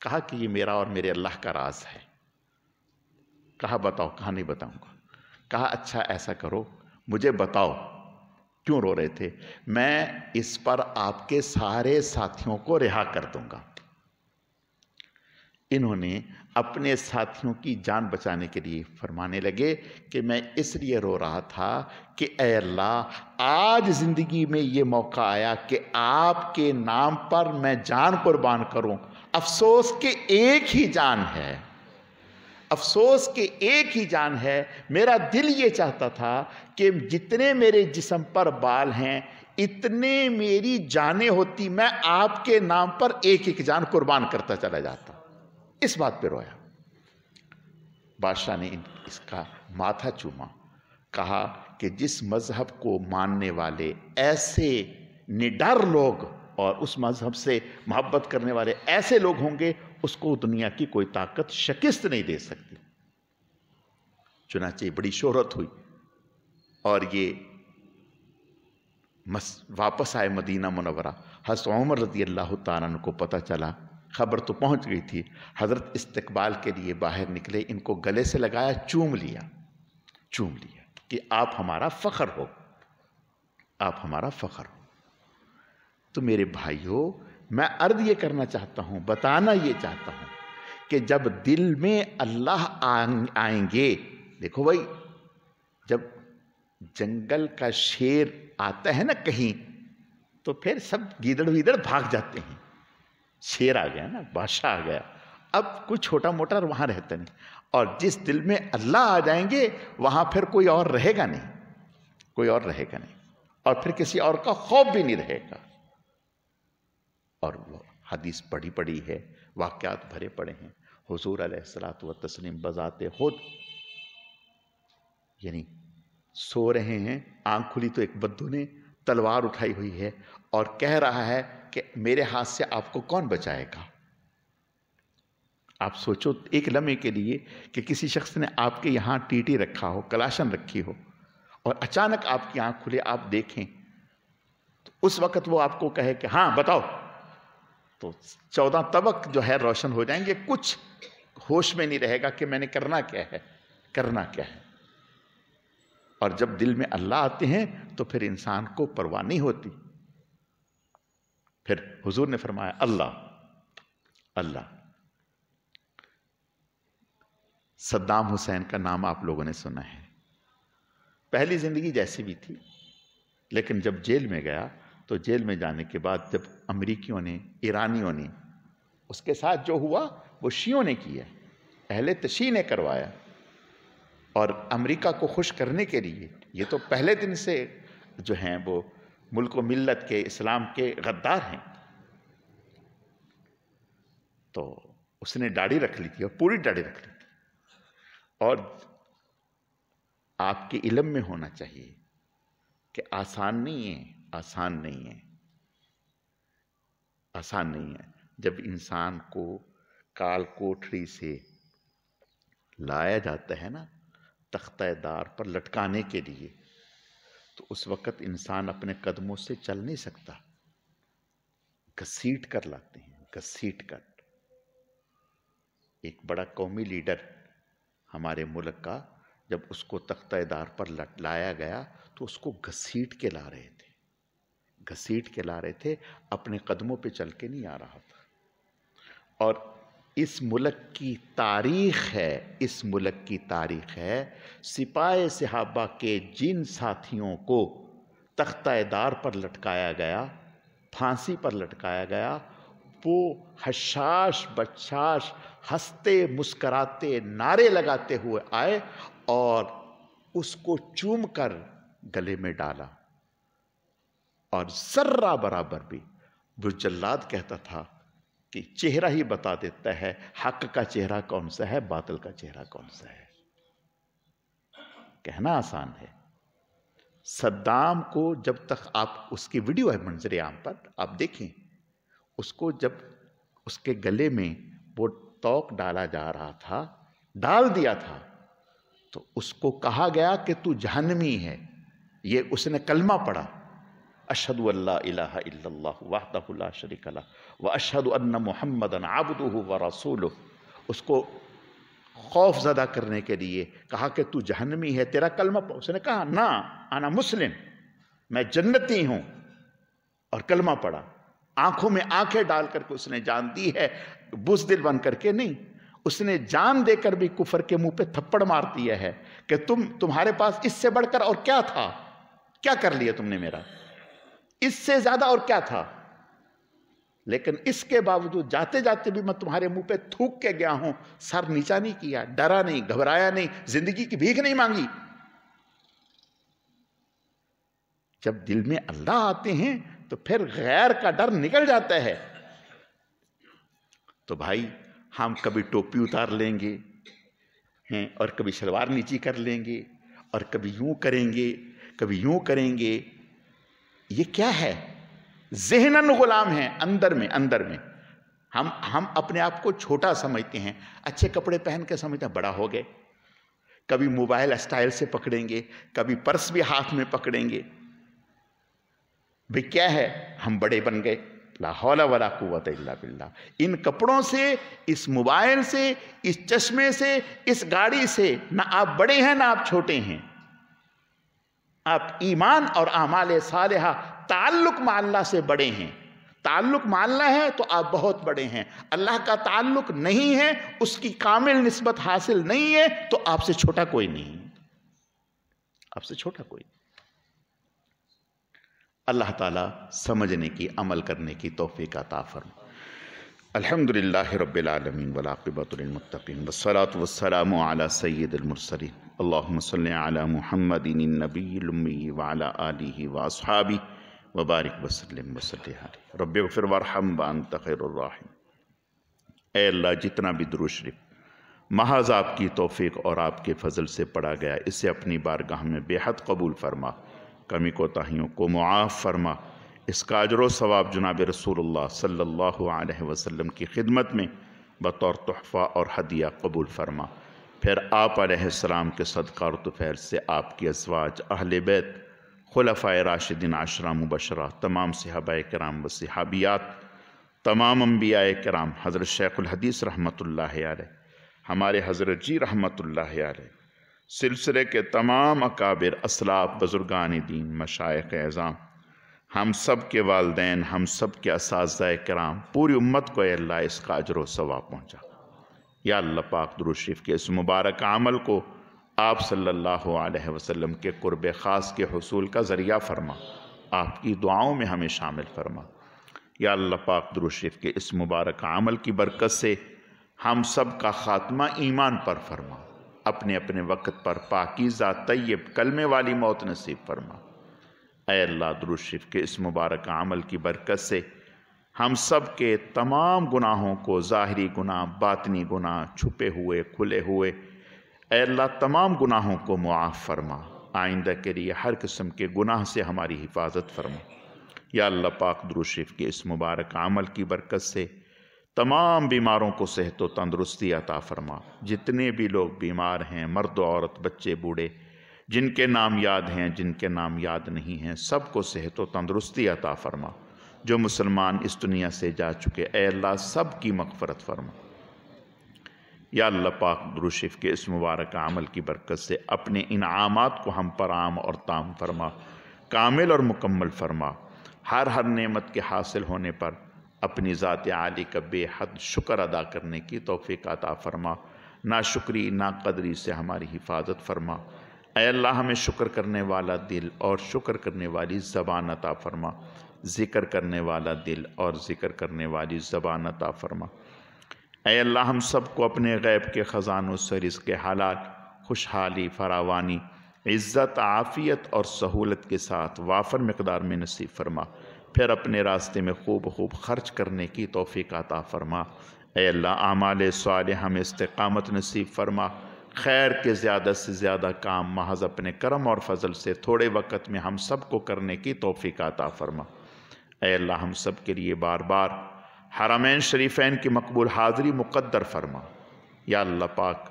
[SPEAKER 1] کہا کہ یہ میرا اور میرے اللہ کا راز ہے۔ کہا بتاؤ۔ کہا نہیں بتاؤں گا۔ کہا اچھا ایسا کرو، مجھے بتاؤ کیوں رو رہے تھے، میں اس پر آپ کے سارے ساتھیوں کو رہا کر دوں گا۔ انہوں نے اپنے ساتھیوں کی جان بچانے کے لیے فرمانے لگے کہ میں اس لیے رو رہا تھا کہ اے اللہ، آج زندگی میں یہ موقع آیا کہ آپ کے نام پر میں جان قربان کروں، افسوس کہ ایک ہی جان ہے، افسوس کہ ایک ہی جان ہے۔ میرا دل یہ چاہتا تھا کہ جتنے میرے جسم پر بال ہیں اتنے میری جانیں ہوتی، میں آپ کے نام پر ایک ایک جان قربان کرتا چلا جاتا۔ اس بات پہ رویا۔ بادشاہ نے اس کا ماتھا چوما، کہا کہ جس مذہب کو ماننے والے ایسے نڈر لوگ اور اس مذہب سے محبت کرنے والے ایسے لوگ ہوں گے، اس کو دنیا کی کوئی طاقت شکست نہیں دے سکتی۔ چنانچہ بڑی شہرت ہوئی اور یہ واپس آئے مدینہ منورہ۔ حضرت عمر رضی اللہ تعالیٰ عنہ کو پتہ چلا، خبر تو پہنچ گئی تھی، حضرت استقبال کے لیے باہر نکلے، ان کو گلے سے لگایا، چوم لیا کہ آپ ہمارا فخر ہو، آپ ہمارا فخر ہو۔ تو میرے بھائیوں، میں عرض یہ کرنا چاہتا ہوں، بتانا یہ چاہتا ہوں کہ جب دل میں اللہ آئیں گے، دیکھو بھائی، جب جنگل کا شیر آتا ہے نا کہیں، تو پھر سب گیدڑ ویدڑ بھاگ جاتے ہیں۔ شیر آ گیا نا، بادشاہ آ گیا، اب کوئی چھوٹا موٹا وہاں رہتا نہیں، اور جس دل میں اللہ آ جائیں گے وہاں پھر کوئی اور رہے گا نہیں، کوئی اور رہے گا نہیں، اور پھر کسی اور کا خوف بھی نہیں رہے گا۔ اور وہ حدیث پڑھی پڑھی ہے، واقعات بھرے پڑے ہیں۔ حضور علیہ الصلوۃ والتسلیم بذات خود یعنی سو رہے ہیں، آنکھ کھلی تو ایک بدو نے تلوار اٹھائی ہوئی ہے اور کہہ رہا ہے کہ میرے ہاتھ سے آپ کو کون بچائے گا؟ آپ سوچو ایک لمحے کے لیے کہ کسی شخص نے آپ کے یہاں ٹیٹی رکھا ہو، کلاشن رکھی ہو، اور اچانک آپ کی آنکھ کھلے، آپ دیکھیں تو اس وقت وہ آپ کو کہے کہ ہاں بتاؤ، تو 14 طبق جو ہے روشن ہو جائیں گے، کچھ ہوش میں نہیں رہے گا کہ میں نے کرنا کیا ہے، کرنا کیا ہے۔ اور جب دل میں اللہ آتے ہیں تو پھر انسان کو پرواہ نہیں ہوتی۔ پھر حضور نے فرمایا اللہ اللہ۔ صدام حسین کا نام آپ لوگوں نے سنا ہے، پہلی زندگی جیسی بھی تھی، لیکن جب جیل میں گیا تو جیل میں جانے کے بعد جب امریکیوں نے، ایرانیوں نے اس کے ساتھ جو ہوا وہ شیعوں نے کیا، اہل تشیع نے کروایا، اور امریکہ کو خوش کرنے کے لیے، یہ تو پہلے دن سے جو ہیں وہ ملک و ملت کے، اسلام کے غدار ہیں، تو اس نے داڑھی رکھ لی تھی، اور پوری داڑھی رکھ لی تھی۔ اور آپ کے علم میں ہونا چاہیے کہ آسان نہیں ہے، آسان نہیں ہے، آسان نہیں ہے۔ جب انسان کو کال کوٹری سے لایا جاتا ہے نا تختہ دار پر لٹکانے کے لیے، تو اس وقت انسان اپنے قدموں سے چل نہیں سکتا، گھسیٹ کر لاتے ہیں، گھسیٹ کر۔ ایک بڑا قومی لیڈر ہمارے ملک کا، جب اس کو تختہ دار پر لایا گیا تو اس کو گھسیٹ کے لا رہے تھے، گھسیٹ کے لا رہے تھے، اپنے قدموں پہ چل کے نہیں آ رہا تھا۔ اور اس ملک کی تاریخ ہے، اس ملک کی تاریخ ہے، سپاہ صحابہ کے جن ساتھیوں کو تختہ دار پر لٹکایا گیا، پھانسی پر لٹکایا گیا، وہ حشاش بشاش ہنستے مسکراتے نعرے لگاتے ہوئے آئے اور اس کو چوم کر گلے میں ڈالا، اور ذرہ برابر بھی وہ جلاد کہتا تھا کہ چہرہ ہی بتا دیتا ہے حق کا چہرہ کون سا ہے، باطل کا چہرہ کون سا ہے۔ کہنا آسان ہے۔ صدام کو جب تک آپ، اس کی ویڈیو ہے منظر عام پر، آپ دیکھیں، اس کو جب اس کے گلے میں وہ توق ڈالا جا رہا تھا، ڈال دیا تھا، تو اس کو کہا گیا کہ تو جہنمی ہے، یہ اس نے کلمہ پڑھا، اشہد ان لا الہ الا اللہ وحدہ لا شریک لہ واشہد ان محمدا عبدہ ورسولہ، اس کو خوف زدہ کرنے کے لیے کہا کہ تو جہنمی ہے، تیرا کلمہ اس نے کہا نا انا مسلم، میں جنتی ہوں، اور کلمہ پڑھا۔ آنکھوں میں آنکھیں ڈال کر کے اس نے جان دی ہے، بزدل بن کر کے نہیں، اس نے جان دے کر بھی کفر کے منہ پہ تھپڑ مار دیا ہے کہ تمہارے پاس اس سے بڑھ کر اور کیا تھا، کیا کر لیا تم نے میرا، اس سے زیادہ اور کیا تھا، لیکن اس کے باوجود جاتے جاتے بھی میں تمہارے منہ پہ تھوک کے گیا ہوں، سر نیچا نہیں کیا، ڈرا نہیں، گھبرایا نہیں، زندگی کی بھیک نہیں مانگی۔ جب دل میں اللہ آتے ہیں تو پھر غیر کا ڈر نکل جاتا ہے۔ تو بھائی ہم کبھی ٹوپی اتار لیں گے اور کبھی شلوار نیچی کر لیں گے اور کبھی یوں کریں گے، کبھی یوں کریں گے، یہ کیا ہے؟ ذہناً غلام ہیں، اندر میں ہم اپنے آپ کو چھوٹا سمجھتے ہیں، اچھے کپڑے پہن کے سمجھتے ہیں بڑا ہو گئے، کبھی موبائل اسٹائل سے پکڑیں گے، کبھی پرس بھی ہاتھ میں پکڑیں گے، بھئی کیا ہے، ہم بڑے بن گئے۔ لا حول ولا قوت الا باللہ۔ ان کپڑوں سے، اس موبائل سے، اس چشمے سے، اس گاڑی سے نہ آپ بڑے ہیں نہ آپ چھوٹے ہیں، آپ ایمان اور اعمال صالحہ تعلق مع اللہ سے بڑے ہیں۔ تعلق مع اللہ ہے تو آپ بہت بڑے ہیں، اللہ کا تعلق نہیں ہے، اس کی کامل نسبت حاصل نہیں ہے تو آپ سے چھوٹا کوئی نہیں، آپ سے چھوٹا کوئی نہیں۔ اللہ تعالیٰ سمجھنے کی، عمل کرنے کی توفیق عطا فرمائے۔ الحمدللہ رب العالمین والعاقبۃ للمتقین والصلاۃ والسلام علی سید المرسلین اللہم صلی علی محمد النبی الامی وعلی آلہ واصحابہ وبارک وسلم وصلی علیہ رب اغفر وارحم وانت خیر الراحمین۔ اے اللہ، جتنا بھی درود شریف محض آپ کی توفیق اور آپ کے فضل سے پڑھا گیا، اسے اپنی بارگاہ میں بے حد قبول فرما، کمی کوتاہیوں کو معاف فرما، اس کا اجر و ثواب جناب رسول اللہ صلی اللہ علیہ وسلم کی خدمت میں بطور تحفہ اور ہدیہ قبول فرما۔ پھر آپ علیہ السلام کے صدقہ اور طفیل سے آپ کی ازواج، اہل بیت، خلفائے راشدین عشرہ مبشرہ، تمام صحابہ کرام و صحابیات، تمام انبیاء کرام، حضرت شیخ الحدیث رحمۃ اللہ علیہ، ہمارے حضرت جی رحمۃ اللہ علیہ، سلسلے کے تمام اکابر، اسلاف، بزرگان دین، مشائخ اعظام، ہم سب کے والدین، ہم سب کے اساتذہ کرام، پوری امت کو اے اللہ اس کا اجر و ثواب پہنچا۔ یا اللہ پاک درود شریف کے اس مبارک عمل کو آپ صلی اللہ علیہ وسلم کے قرب خاص کے حصول کا ذریعہ فرما، آپ کی دعاؤں میں ہمیں شامل فرما۔ یا اللہ پاک درود شریف کے اس مبارک عمل کی برکت سے ہم سب کا خاتمہ ایمان پر فرما، اپنے اپنے وقت پر پاکیزہ طیب کلمے والی موت نصیب فرما۔ اے اللہ، درود شریف کے اس مبارک عمل کی برکت سے ہم سب کے تمام گناہوں کو، ظاہری گناہ، باطنی گناہ، چھپے ہوئے، کھلے ہوئے، اے اللہ تمام گناہوں کو معاف فرما، آئندہ کے لیے ہر قسم کے گناہ سے ہماری حفاظت فرما۔ یا اللہ پاک درود شریف کے اس مبارک عمل کی برکت سے تمام بیماروں کو صحت و تندرستی عطا فرما۔ جتنے بھی لوگ بیمار ہیں، مرد و عورت، بچے بوڑھے، جن کے نام یاد ہیں، جن کے نام یاد نہیں ہیں، سب کو صحت و تندرستی عطا فرما۔ جو مسلمان اس دنیا سے جا چکے، اے اللہ سب کی مغفرت فرما۔ یا اللہ پاک درود شریف کے اس مبارک عمل کی برکت سے اپنے انعامات کو ہم پر عام اور تام فرما، کامل اور مکمل فرما۔ ہر نعمت کے حاصل ہونے پر اپنی ذات عالی کا بے حد شکر ادا کرنے کی توفیق عطا فرما، ناشکری، ناقدری سے ہماری حفاظت فرما۔ اے اللہ ہمیں شکر کرنے والا دل اور شکر کرنے والی زبان عطا فرما، ذکر کرنے والا دل اور ذکر کرنے والی زبان عطا فرما۔ اے اللہ ہم سب کو اپنے غیب کے خزانوں سے رزق حلال، خوشحالی، فراوانی، عزت، عافیت اور سہولت کے ساتھ وافر مقدار میں نصیب فرما۔ پھر اپنے راستے میں خوب خرچ کرنے کی توفیق عطا فرما۔ اے اللہ اعمال صالحہ میں استقامت نصیب فرما، خیر کے زیادہ سے زیادہ کام محض اپنے کرم اور فضل سے تھوڑے وقت میں ہم سب کو کرنے کی توفیق عطا فرما۔ اے اللہ ہم سب کے لیے بار بار حرمین شریفین کی مقبول حاضری مقدر فرما۔ یا اللہ پاک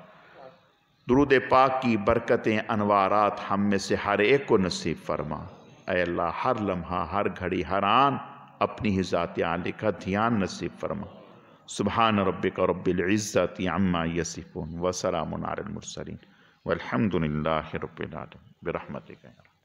[SPEAKER 1] درود پاک کی برکتیں، انوارات ہم میں سے ہر ایک کو نصیب فرما۔ اے اللہ ہر لمحہ، ہر گھڑی، ہر آن اپنی ہی ذات عالی کا دھیان نصیب فرما۔ سبحان ربک رب العزت عما یصفون وسلام علی المرسلین والحمد للہ رب العالمین برحمتک یا رب۔